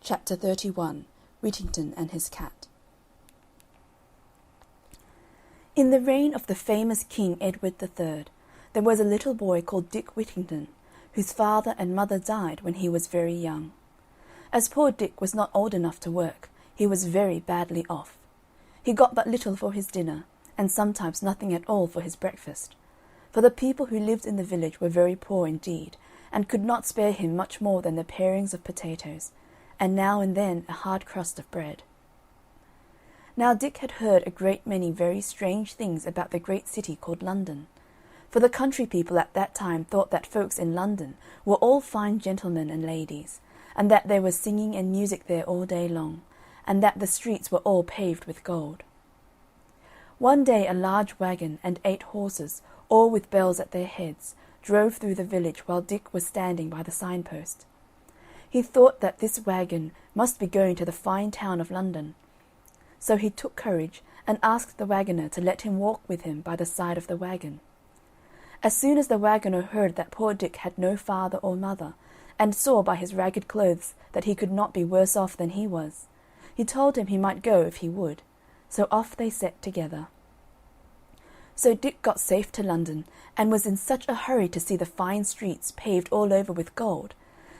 Chapter 31. Whittington and his Cat. In the reign of the famous King Edward III, there was a little boy called Dick Whittington, whose father and mother died when he was very young. As poor Dick was not old enough to work, he was very badly off. He got but little for his dinner, and sometimes nothing at all for his breakfast, for the people who lived in the village were very poor indeed, and could not spare him much more than the parings of potatoes, and now and then a hard crust of bread. Now Dick had heard a great many very strange things about the great city called London, for the country people at that time thought that folks in London were all fine gentlemen and ladies, and that there was singing and music there all day long, and that the streets were all paved with gold. One day a large waggon and 8 horses, all with bells at their heads, drove through the village while Dick was standing by the signpost. He thought that this waggon must be going to the fine town of London. So he took courage and asked the waggoner to let him walk with him by the side of the waggon. As soon as the waggoner heard that poor Dick had no father or mother, and saw by his ragged clothes that he could not be worse off than he was, he told him he might go if he would, so off they set together. So Dick got safe to London, and was in such a hurry to see the fine streets paved all over with gold,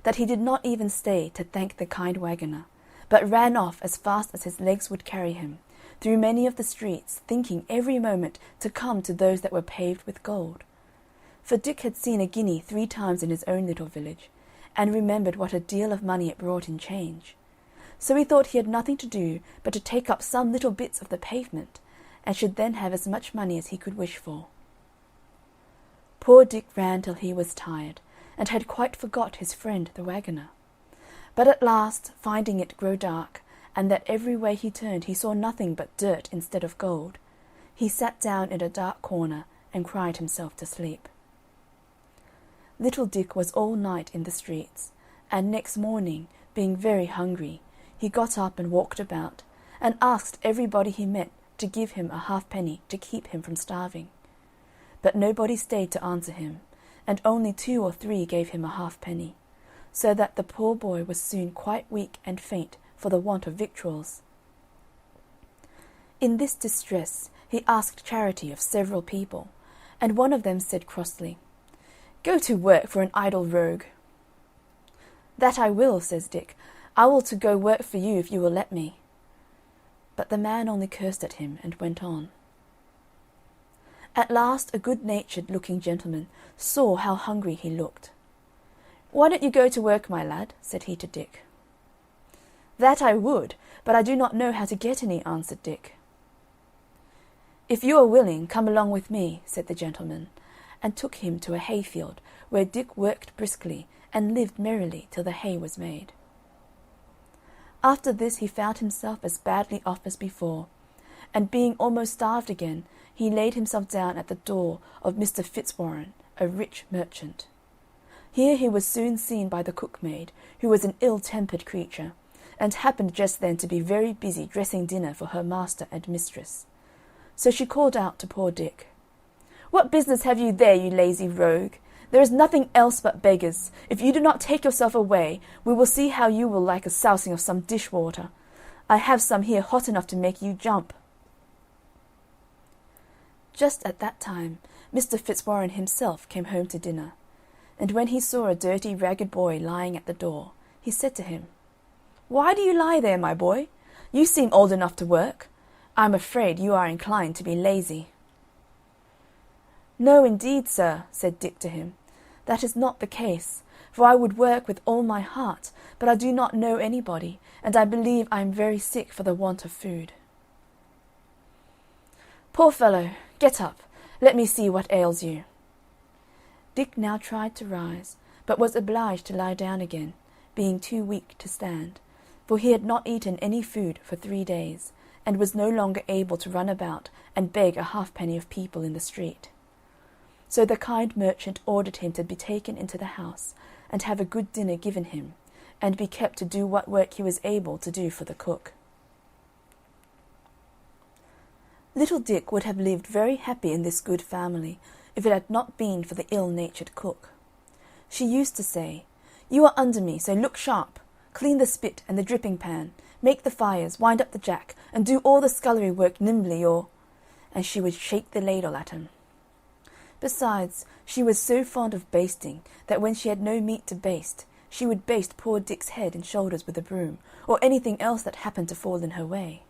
that he did not even stay to thank the kind waggoner, but ran off as fast as his legs would carry him, through many of the streets, thinking every moment to come to those that were paved with gold. For Dick had seen a guinea 3 times in his own little village, and remembered what a deal of money it brought in change. So he thought he had nothing to do but to take up some little bits of the pavement, and should then have as much money as he could wish for. Poor Dick ran till he was tired, and had quite forgot his friend the waggoner. But at last, finding it grow dark, and that every way he turned he saw nothing but dirt instead of gold, he sat down in a dark corner and cried himself to sleep. Little Dick was all night in the streets, and next morning, being very hungry, he got up and walked about, and asked everybody he met to give him a halfpenny to keep him from starving. But nobody stayed to answer him, and only 2 or 3 gave him a halfpenny, so that the poor boy was soon quite weak and faint for the want of victuals. In this distress he asked charity of several people, and one of them said crossly, "Go to work for an idle rogue." "That I will," says Dick. "I will to go work for you if you will let me." But the man only cursed at him and went on. At last a good-natured looking gentleman saw how hungry he looked. "Why don't you go to work, my lad?" said he to Dick. "That I would, but I do not know how to get any," answered Dick. "If you are willing, come along with me," said the gentleman, and took him to a hayfield, where Dick worked briskly and lived merrily till the hay was made. After this he found himself as badly off as before, and being almost starved again, he laid himself down at the door of Mr. Fitzwarren, a rich merchant. Here he was soon seen by the cookmaid, who was an ill-tempered creature, and happened just then to be very busy dressing dinner for her master and mistress. So she called out to poor Dick, "What business have you there, you lazy rogue? There is nothing else but beggars. If you do not take yourself away, we will see how you will like a sousing of some dishwater. I have some here hot enough to make you jump." Just at that time Mr. Fitzwarren himself came home to dinner, and when he saw a dirty ragged boy lying at the door, he said to him, "Why do you lie there, my boy? You seem old enough to work. I am afraid you are inclined to be lazy." "No, indeed, sir," said Dick to him, "that is not the case, for I would work with all my heart, but I do not know anybody, and I believe I am very sick for the want of food." "Poor fellow, get up, let me see what ails you." Dick now tried to rise, but was obliged to lie down again, being too weak to stand, for he had not eaten any food for 3 days, and was no longer able to run about and beg a halfpenny of people in the street. So the kind merchant ordered him to be taken into the house, and have a good dinner given him, and be kept to do what work he was able to do for the cook. Little Dick would have lived very happy in this good family, if it had not been for the ill-natured cook. She used to say, "You are under me, so look sharp. clean the spit and the dripping pan, make the fires, wind up the jack, and do all the scullery work nimbly, or—" and she would shake the ladle at him. Besides, she was so fond of basting that when she had no meat to baste, she would baste poor Dick's head and shoulders with a broom, or anything else that happened to fall in her way.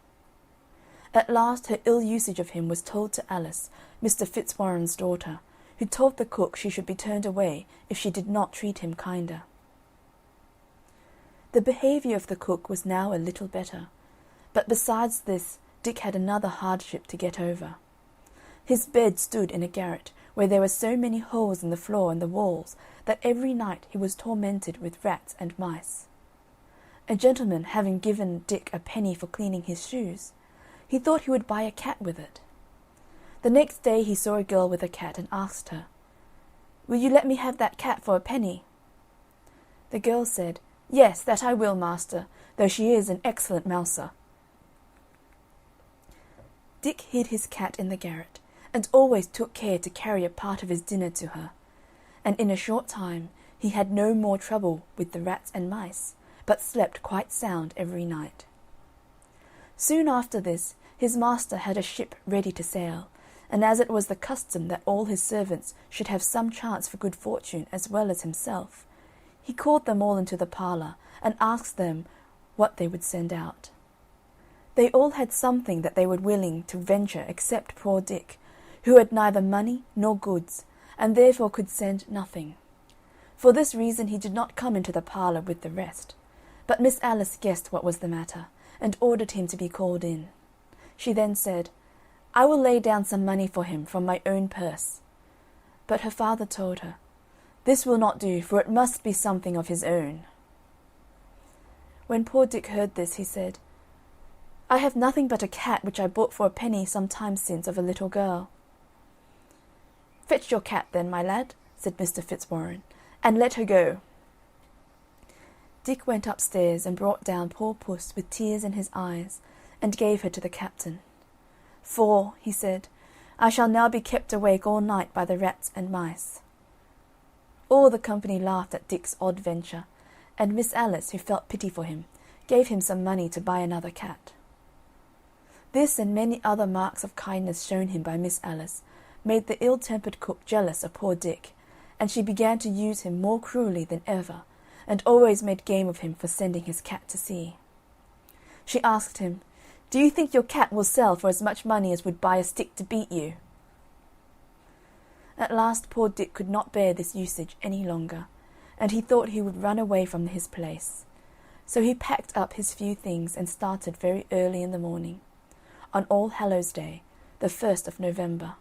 At last her ill usage of him was told to Alice, Mr. Fitzwarren's daughter, who told the cook she should be turned away if she did not treat him kinder. The behaviour of the cook was now a little better, but besides this Dick had another hardship to get over. His bed stood in a garret, where there were so many holes in the floor and the walls that every night he was tormented with rats and mice. A gentleman having given Dick a penny for cleaning his shoes, he thought he would buy a cat with it. The next day he saw a girl with a cat and asked her, "Will you let me have that cat for a penny?" The girl said, "Yes, that I will, master, though she is an excellent mouser." Dick hid his cat in the garret, and always took care to carry a part of his dinner to her, and in a short time he had no more trouble with the rats and mice, but slept quite sound every night. Soon after this his master had a ship ready to sail, and as it was the custom that all his servants should have some chance for good fortune as well as himself, he called them all into the parlour, and asked them what they would send out. They all had something that they were willing to venture except poor Dick, who had neither money nor goods, and therefore could send nothing. For this reason he did not come into the parlour with the rest, but Miss Alice guessed what was the matter, and ordered him to be called in. She then said, "I will lay down some money for him from my own purse." But her father told her, "This will not do, for it must be something of his own." When poor Dick heard this, he said, "I have nothing but a cat which I bought for a penny some time since of a little girl." "Fetch your cat, then, my lad," said Mr. Fitzwarren, "and let her go." Dick went upstairs and brought down poor Puss with tears in his eyes, and gave her to the captain. "For," he said, "I shall now be kept awake all night by the rats and mice." All the company laughed at Dick's odd venture, and Miss Alice, who felt pity for him, gave him some money to buy another cat. This and many other marks of kindness shown him by Miss Alice made the ill-tempered cook jealous of poor Dick, and she began to use him more cruelly than ever, and always made game of him for sending his cat to sea. She asked him, "Do you think your cat will sell for as much money as would buy a stick to beat you?" At last poor Dick could not bear this usage any longer, and he thought he would run away from his place. So he packed up his few things and started very early in the morning, on All Hallows Day, the 1st of November.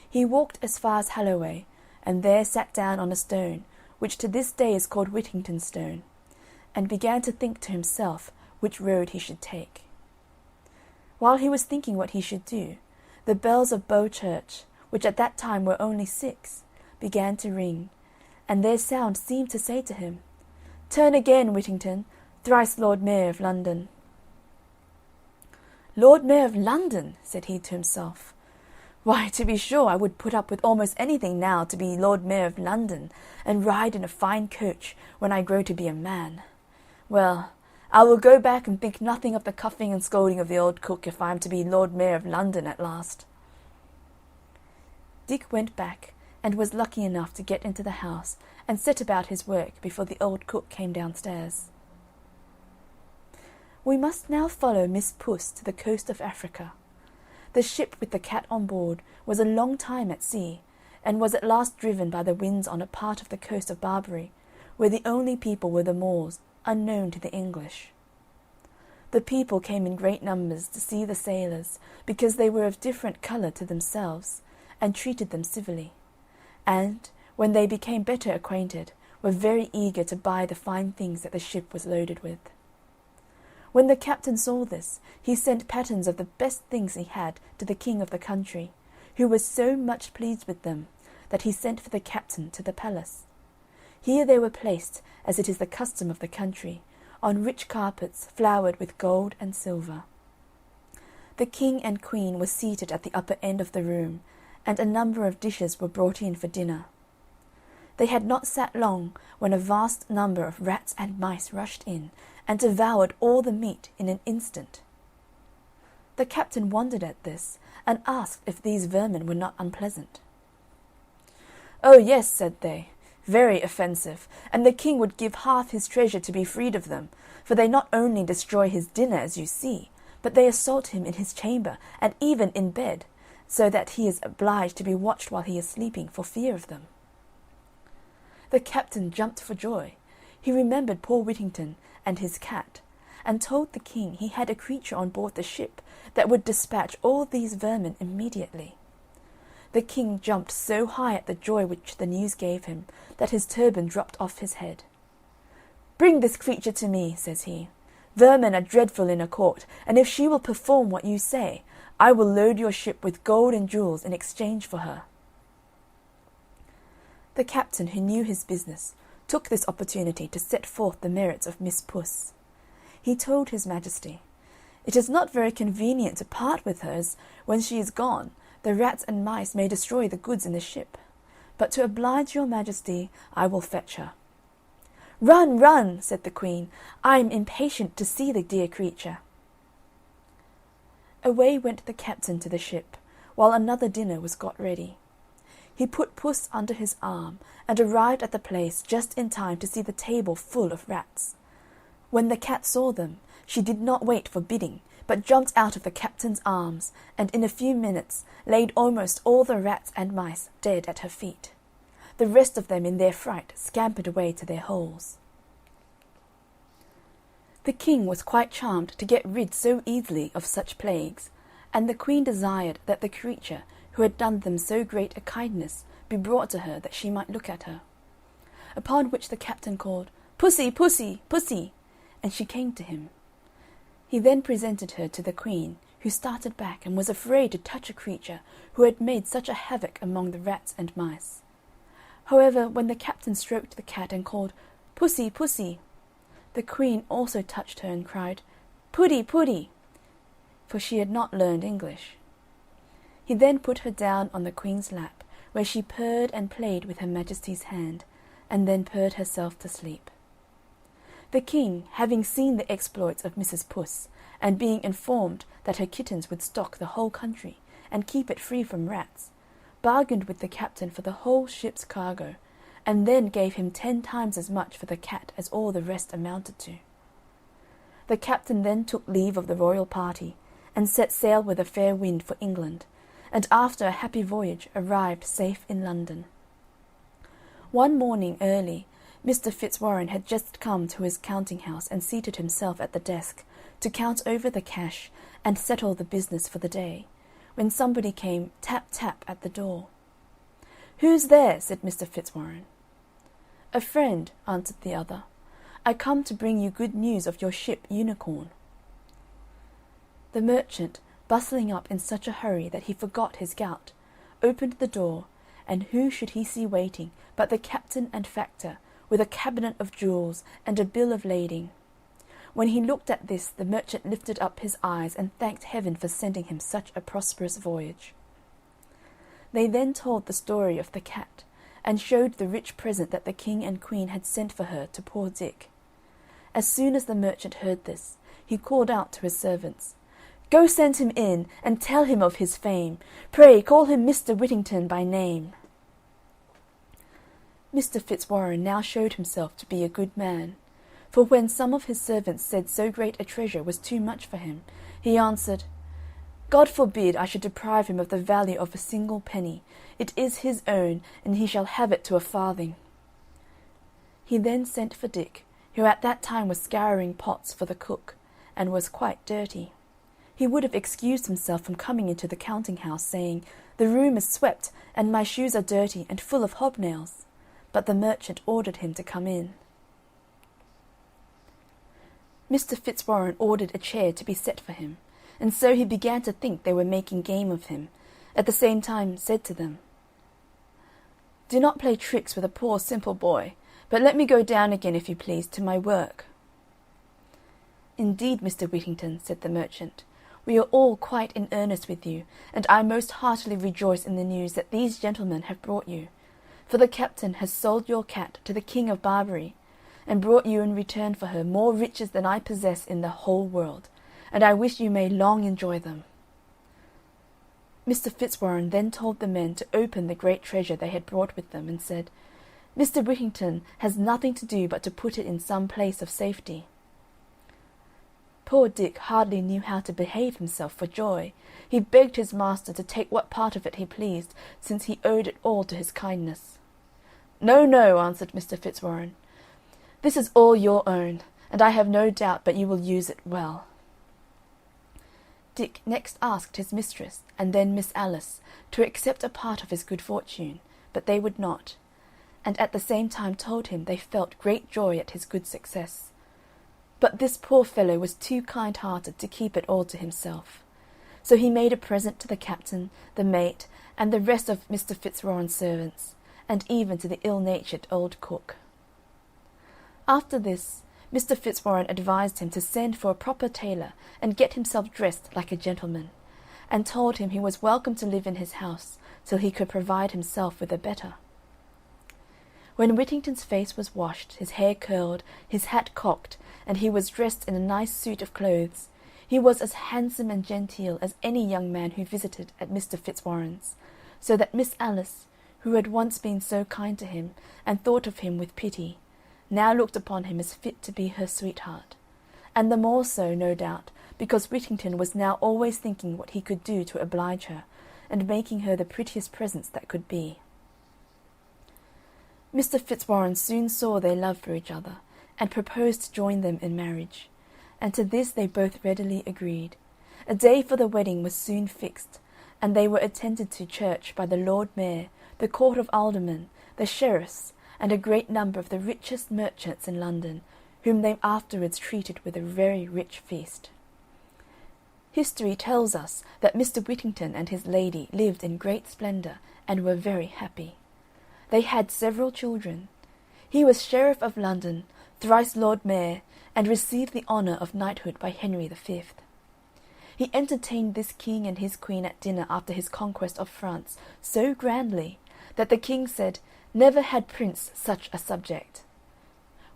He walked as far as Holloway, and there sat down on a stone, which to this day is called Whittington's stone, and began to think to himself which road he should take. While he was thinking what he should do, the bells of Bow Church, which at that time were only 6, began to ring, and their sound seemed to say to him, "Turn again, Whittington, thrice Lord Mayor of London." "Lord Mayor of London!" said he to himself. "Why, to be sure, I would put up with almost anything now to be Lord Mayor of London, and ride in a fine coach when I grow to be a man. Well, I will go back and think nothing of the cuffing and scolding of the old cook if I am to be Lord Mayor of London at last." Dick went back, and was lucky enough to get into the house and set about his work before the old cook came downstairs. We must now follow Miss Puss to the coast of Africa. The ship with the cat on board was a long time at sea, and was at last driven by the winds on a part of the coast of Barbary, where the only people were the Moors, unknown to the English. The people came in great numbers to see the sailors, because they were of different colour to themselves, and treated them civilly, and, when they became better acquainted, were very eager to buy the fine things that the ship was loaded with. When the captain saw this, he sent patterns of the best things he had to the king of the country, who was so much pleased with them that he sent for the captain to the palace. Here they were placed, as it is the custom of the country, on rich carpets flowered with gold and silver. The king and queen were seated at the upper end of the room, and a number of dishes were brought in for dinner. They had not sat long when a vast number of rats and mice rushed in and devoured all the meat in an instant. The captain wondered at this, and asked if these vermin were not unpleasant. "Oh, yes," said they, "very offensive, and the king would give half his treasure to be freed of them, for they not only destroy his dinner, as you see, but they assault him in his chamber, and even in bed, so that he is obliged to be watched while he is sleeping, for fear of them." The captain jumped for joy. He remembered poor Whittington and his cat, and told the king he had a creature on board the ship that would dispatch all these vermin immediately. The king jumped so high at the joy which the news gave him that his turban dropped off his head. "Bring this creature to me," says he. "Vermin are dreadful in a court, and if she will perform what you say, I will load your ship with gold and jewels in exchange for her." The captain, who knew his business, took this opportunity to set forth the merits of Miss Puss. He told his Majesty, "It is not very convenient to part with her, as when she is gone, the rats and mice may destroy the goods in the ship. But to oblige your Majesty, I will fetch her." "Run, run," said the Queen. "I am impatient to see the dear creature." Away went the captain to the ship, while another dinner was got ready. He put Puss under his arm, and arrived at the place just in time to see the table full of rats. When the cat saw them, she did not wait for bidding, but jumped out of the captain's arms, and in a few minutes laid almost all the rats and mice dead at her feet. The rest of them in their fright scampered away to their holes. The king was quite charmed to get rid so easily of such plagues, and the queen desired that the creature who had done them so great a kindness be brought to her that she might look at her. Upon which the captain called, "Pussy, pussy, pussy," and she came to him. He then presented her to the queen, who started back and was afraid to touch a creature who had made such a havoc among the rats and mice. However, when the captain stroked the cat and called, "Pussy, pussy," the queen also touched her and cried, "Puddy, puddy," for she had not learned English. He then put her down on the queen's lap, where she purred and played with her Majesty's hand, and then purred herself to sleep. The king, having seen the exploits of Mrs. Puss, and being informed that her kittens would stock the whole country, and keep it free from rats, bargained with the captain for the whole ship's cargo, and then gave him 10 times as much for the cat as all the rest amounted to. The captain then took leave of the royal party, and set sail with a fair wind for England, and after a happy voyage arrived safe in London. One morning early, Mr. Fitzwarren had just come to his counting-house and seated himself at the desk to count over the cash and settle the business for the day, when somebody came tap tap at the door. "Who's there?" said Mr. Fitzwarren. "A friend," answered the other. "I come to bring you good news of your ship Unicorn." The merchant, bustling up in such a hurry that he forgot his gout, opened the door, and who should he see waiting but the captain and factor, with a cabinet of jewels and a bill of lading. When he looked at this, the merchant lifted up his eyes and thanked heaven for sending him such a prosperous voyage. They then told the story of the cat, and showed the rich present that the king and queen had sent for her to poor Dick. As soon as the merchant heard this, he called out to his servants, "Go send him in, and tell him of his fame. Pray call him Mr. Whittington by name." Mr. Fitzwarren now showed himself to be a good man, for when some of his servants said so great a treasure was too much for him, he answered, "God forbid I should deprive him of the value of a single penny. It is his own, and he shall have it to a farthing." He then sent for Dick, who at that time was scouring pots for the cook, and was quite dirty. He would have excused himself from coming into the counting-house, saying, "The room is swept, and my shoes are dirty and full of hobnails," but the merchant ordered him to come in. Mr. Fitzwarren ordered a chair to be set for him, and so he began to think they were making game of him, at the same time said to them, "Do not play tricks with a poor simple boy, but let me go down again, if you please, to my work." "Indeed, Mr. Whittington," said the merchant, "we are all quite in earnest with you, and I most heartily rejoice in the news that these gentlemen have brought you, for the captain has sold your cat to the King of Barbary, and brought you in return for her more riches than I possess in the whole world, and I wish you may long enjoy them." Mr. Fitzwarren then told the men to open the great treasure they had brought with them, and said, "Mr. Whittington has nothing to do but to put it in some place of safety." Poor Dick hardly knew how to behave himself for joy. He begged his master to take what part of it he pleased, since he owed it all to his kindness. "No, no," answered Mr. Fitzwarren. "This is all your own, and I have no doubt but you will use it well." Dick next asked his mistress, and then Miss Alice, to accept a part of his good fortune, but they would not, and at the same time told him they felt great joy at his good success. But this poor fellow was too kind-hearted to keep it all to himself. So he made a present to the captain, the mate, and the rest of Mr. Fitzwarren's servants, and even to the ill-natured old cook. After this, Mr. Fitzwarren advised him to send for a proper tailor and get himself dressed like a gentleman, and told him he was welcome to live in his house till he could provide himself with a better. When Whittington's face was washed, his hair curled, his hat cocked, and he was dressed in a nice suit of clothes, he was as handsome and genteel as any young man who visited at Mr. Fitzwarren's, so that Miss Alice, who had once been so kind to him, and thought of him with pity, now looked upon him as fit to be her sweetheart, and the more so, no doubt, because Whittington was now always thinking what he could do to oblige her, and making her the prettiest presents that could be. Mr. Fitzwarren soon saw their love for each other, and proposed to join them in marriage, and to this they both readily agreed. A day for the wedding was soon fixed, and they were attended to church by the Lord Mayor, the Court of Aldermen, the sheriffs, and a great number of the richest merchants in London, whom they afterwards treated with a very rich feast. History tells us that Mr. Whittington and his lady lived in great splendour, and were very happy. They had several children. He was Sheriff of London, thrice Lord Mayor, and received the honour of knighthood by Henry V. He entertained this king and his queen at dinner after his conquest of France so grandly that the king said, "Never had prince such a subject."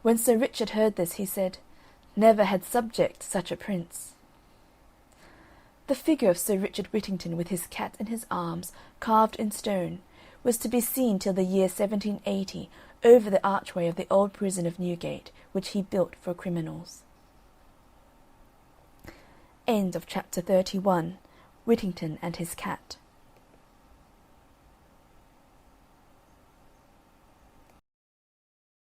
When Sir Richard heard this, he said, "Never had subject such a prince." The figure of Sir Richard Whittington with his cat in his arms, carved in stone, was to be seen till the year 1780 over the archway of the old prison of Newgate, which he built for criminals. End of chapter 31. Whittington and his cat.